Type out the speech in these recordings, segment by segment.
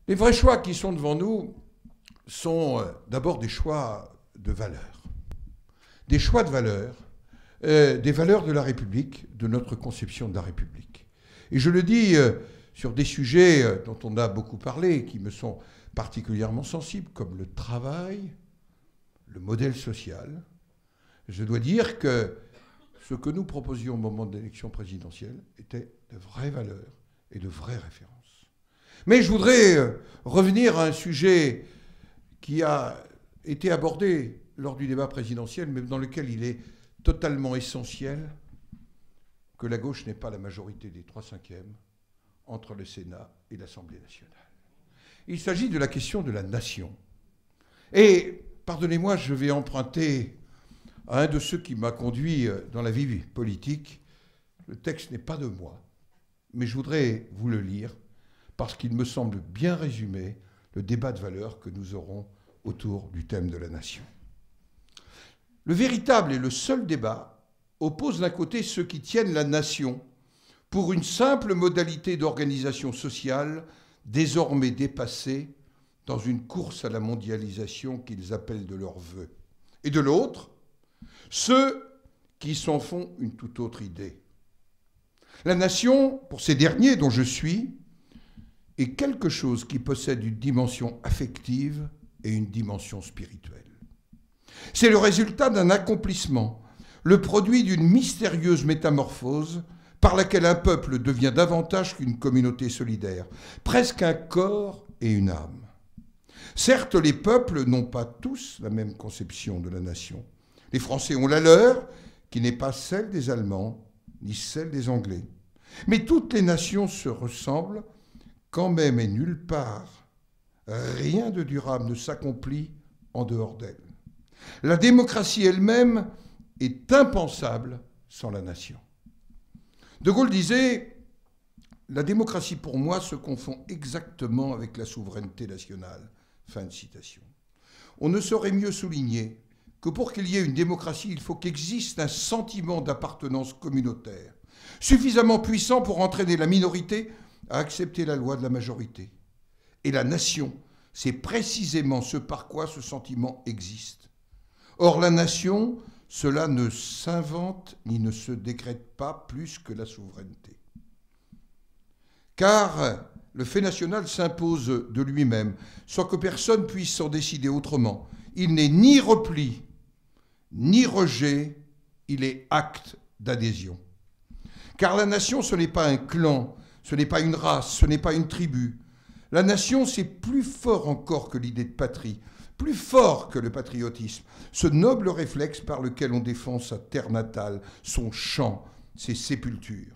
Les vrais choix qui sont devant nous sont d'abord des choix de valeurs. Des choix de valeurs, des valeurs de la République, de notre conception de la République. Et je le dis sur des sujets dont on a beaucoup parlé, qui me sont particulièrement sensibles, comme le travail, le modèle social. Je dois dire que ce que nous proposions au moment de l'élection présidentielle était de vraies valeurs et de vraies références. Mais je voudrais revenir à un sujet qui a été abordé lors du débat présidentiel, mais dans lequel il est totalement essentiel que la gauche n'ait pas la majorité des 3/5 entre le Sénat et l'Assemblée nationale. Il s'agit de la question de la nation. Et, pardonnez-moi, je vais emprunter à un de ceux qui m'a conduit dans la vie politique. Le texte n'est pas de moi, mais je voudrais vous le lire parce qu'il me semble bien résumer le débat de valeurs que nous aurons autour du thème de la nation. Le véritable et le seul débat oppose d'un côté ceux qui tiennent la nation pour une simple modalité d'organisation sociale désormais dépassée dans une course à la mondialisation qu'ils appellent de leur vœu, et de l'autre, ceux qui s'en font une toute autre idée. La nation, pour ces derniers dont je suis, est quelque chose qui possède une dimension affective et une dimension spirituelle. C'est le résultat d'un accomplissement, le produit d'une mystérieuse métamorphose par laquelle un peuple devient davantage qu'une communauté solidaire, presque un corps et une âme. Certes, les peuples n'ont pas tous la même conception de la nation. Les Français ont la leur, qui n'est pas celle des Allemands, ni celle des Anglais. Mais toutes les nations se ressemblent quand même, et nulle part, rien de durable ne s'accomplit en dehors d'elle. La démocratie elle-même est impensable sans la nation. De Gaulle disait « La démocratie pour moi se confond exactement avec la souveraineté nationale ». Fin de citation. On ne saurait mieux souligner que pour qu'il y ait une démocratie, il faut qu'existe un sentiment d'appartenance communautaire, suffisamment puissant pour entraîner la minorité à accepter la loi de la majorité. Et la nation, c'est précisément ce par quoi ce sentiment existe. Or, la nation, cela ne s'invente ni ne se décrète pas plus que la souveraineté. Car le fait national s'impose de lui-même, sans que personne puisse s'en décider autrement. Il n'est ni repli, ni rejet, il est acte d'adhésion. Car la nation, ce n'est pas un clan, ce n'est pas une race, ce n'est pas une tribu. La nation, c'est plus fort encore que l'idée de patrie, plus fort que le patriotisme, ce noble réflexe par lequel on défend sa terre natale, son champ, ses sépultures.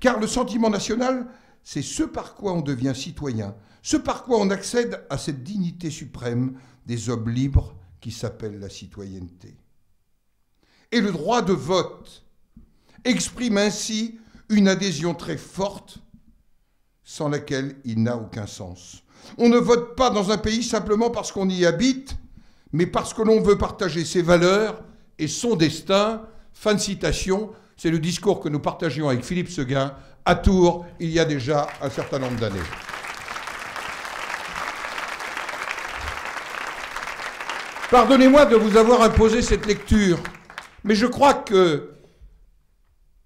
Car le sentiment national, c'est ce par quoi on devient citoyen, ce par quoi on accède à cette dignité suprême des hommes libres qui s'appelle la citoyenneté. Et le droit de vote exprime ainsi une adhésion très forte sans laquelle il n'a aucun sens. On ne vote pas dans un pays simplement parce qu'on y habite, mais parce que l'on veut partager ses valeurs et son destin. Fin de citation. C'est le discours que nous partagions avec Philippe Séguin à Tours il y a déjà un certain nombre d'années. Pardonnez-moi de vous avoir imposé cette lecture, mais je crois que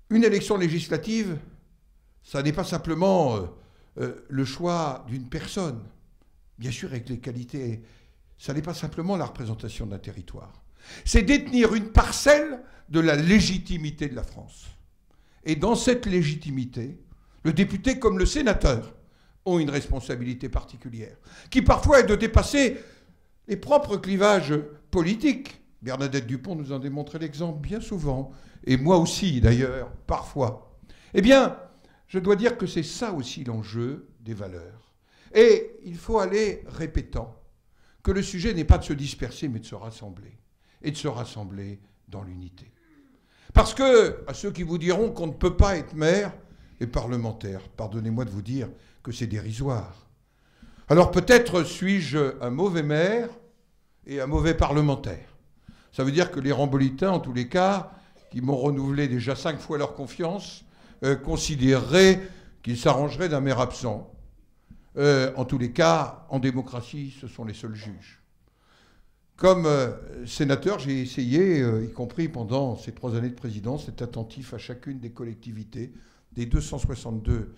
une élection législative, ça n'est pas simplement le choix d'une personne, bien sûr avec les qualités, ça n'est pas simplement la représentation d'un territoire. C'est détenir une parcelle de la légitimité de la France. Et dans cette légitimité, le député comme le sénateur ont une responsabilité particulière, qui parfois est de dépasser les propres clivages politiques. Bernadette Dupont nous en démontrait l'exemple bien souvent, et moi aussi d'ailleurs, parfois. Eh bien, je dois dire que c'est ça aussi l'enjeu des valeurs. Et il faut aller répétant que le sujet n'est pas de se disperser, mais de se rassembler. Et de se rassembler dans l'unité. Parce que, à ceux qui vous diront qu'on ne peut pas être maire et parlementaire, pardonnez-moi de vous dire que c'est dérisoire. Alors peut-être suis-je un mauvais maire et un mauvais parlementaire. Ça veut dire que les rambolitains, en tous les cas, qui m'ont renouvelé déjà 5 fois leur confiance, considéreraient qu'ils s'arrangeraient d'un maire absent. En tous les cas, en démocratie, ce sont les seuls juges. Comme sénateur, j'ai essayé, y compris pendant ces 3 années de présidence, d'être attentif à chacune des collectivités, des 262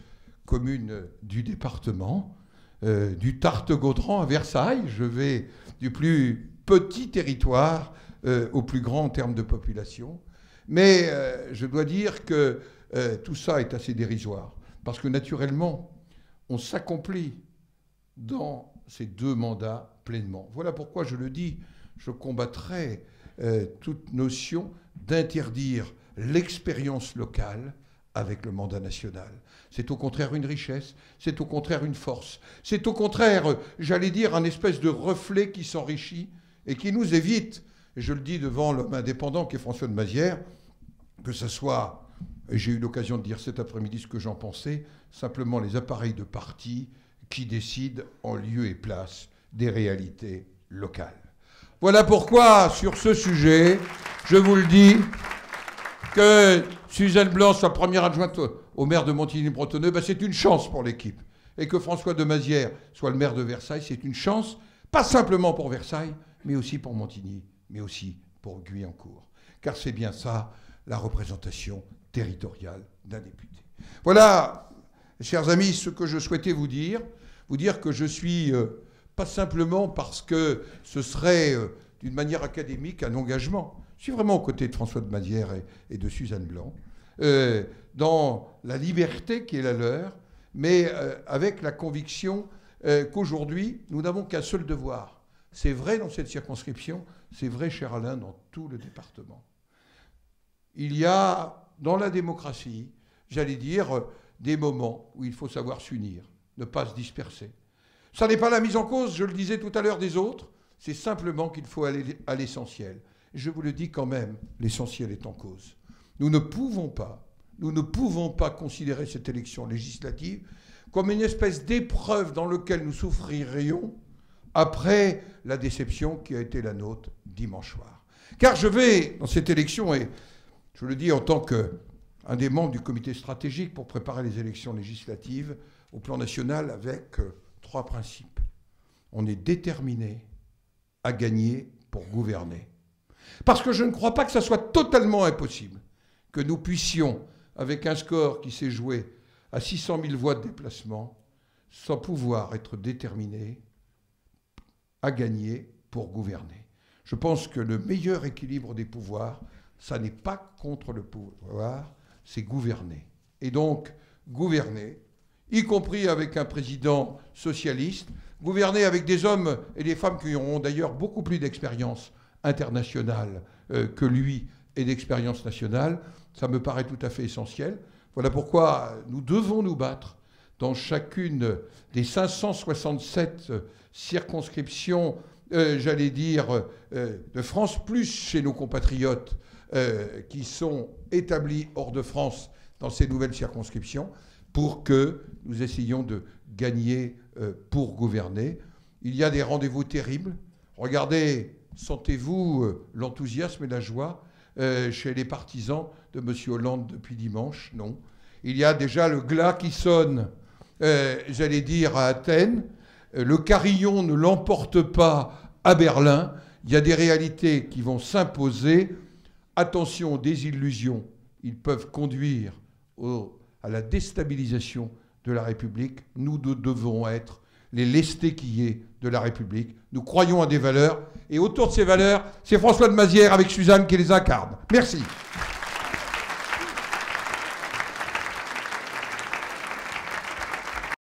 communes du département, du Tarn-et-Gaudran à Versailles. Je vais du plus petit territoire au plus grand en termes de population. Mais je dois dire que tout ça est assez dérisoire, parce que naturellement, on s'accomplit dans ces 2 mandats pleinement. Voilà pourquoi je le dis, je combattrai toute notion d'interdire l'expérience locale avec le mandat national. C'est au contraire une richesse, c'est au contraire une force, c'est au contraire, j'allais dire, un espèce de reflet qui s'enrichit et qui nous évite, et je le dis devant l'homme indépendant qui est François de Mazières, que ce soit, et j'ai eu l'occasion de dire cet après-midi ce que j'en pensais, simplement les appareils de parti qui décident en lieu et place des réalités locales. Voilà pourquoi, sur ce sujet, je vous le dis, que Suzanne Blanc soit première adjointe au maire de Montigny-Bretonneux, ben c'est une chance pour l'équipe. Et que François de Mazières soit le maire de Versailles, c'est une chance, pas simplement pour Versailles, mais aussi pour Montigny, mais aussi pour Guyancourt. Car c'est bien ça, la représentation territoriale d'un député. Voilà, chers amis, ce que je souhaitais vous dire que je suis, pas simplement parce que ce serait, d'une manière académique, un engagement. Je suis vraiment aux côtés de François de Mazières et de Suzanne Blanc, dans la liberté qui est la leur, mais avec la conviction qu'aujourd'hui, nous n'avons qu'un seul devoir. C'est vrai dans cette circonscription, c'est vrai, cher Alain, dans tout le département. Il y a, dans la démocratie, j'allais dire, des moments où il faut savoir s'unir, ne pas se disperser. Ça n'est pas la mise en cause, je le disais tout à l'heure, des autres, c'est simplement qu'il faut aller à l'essentiel. Je vous le dis quand même, l'essentiel est en cause. Nous ne pouvons pas considérer cette élection législative comme une espèce d'épreuve dans laquelle nous souffririons après la déception qui a été la nôtre dimanche soir. Car je vais, dans cette élection, et je le dis en tant qu'un des membres du comité stratégique pour préparer les élections législatives au plan national, avec 3 principes. On est déterminé à gagner pour gouverner. Parce que je ne crois pas que ça soit totalement impossible que nous puissions, avec un score qui s'est joué à 600 000 voix de déplacement, sans pouvoir être déterminés à gagner pour gouverner. Je pense que le meilleur équilibre des pouvoirs, ça n'est pas contre le pouvoir, c'est gouverner. Et donc, gouverner, y compris avec un président socialiste, gouverner avec des hommes et des femmes qui auront d'ailleurs beaucoup plus d'expérience internationale que lui et d'expérience nationale, ça me paraît tout à fait essentiel. Voilà pourquoi nous devons nous battre dans chacune des 567 circonscriptions, j'allais dire, de France, plus chez nos compatriotes qui sont établis hors de France dans ces nouvelles circonscriptions, pour que nous essayions de gagner pour gouverner. Il y a des rendez-vous terribles. Regardez, sentez-vous l'enthousiasme et la joie chez les partisans de M. Hollande depuis dimanche? Non. Il y a déjà le glas qui sonne, j'allais dire, à Athènes. Le carillon ne l'emporte pas à Berlin. Il y a des réalités qui vont s'imposer. Attention aux désillusions. Ils peuvent conduire à la déstabilisation de la République. Nous devons être les lestés-quillés de la République. Nous croyons à des valeurs, et autour de ces valeurs, c'est François de Mazières avec Suzanne qui les incarne. Merci.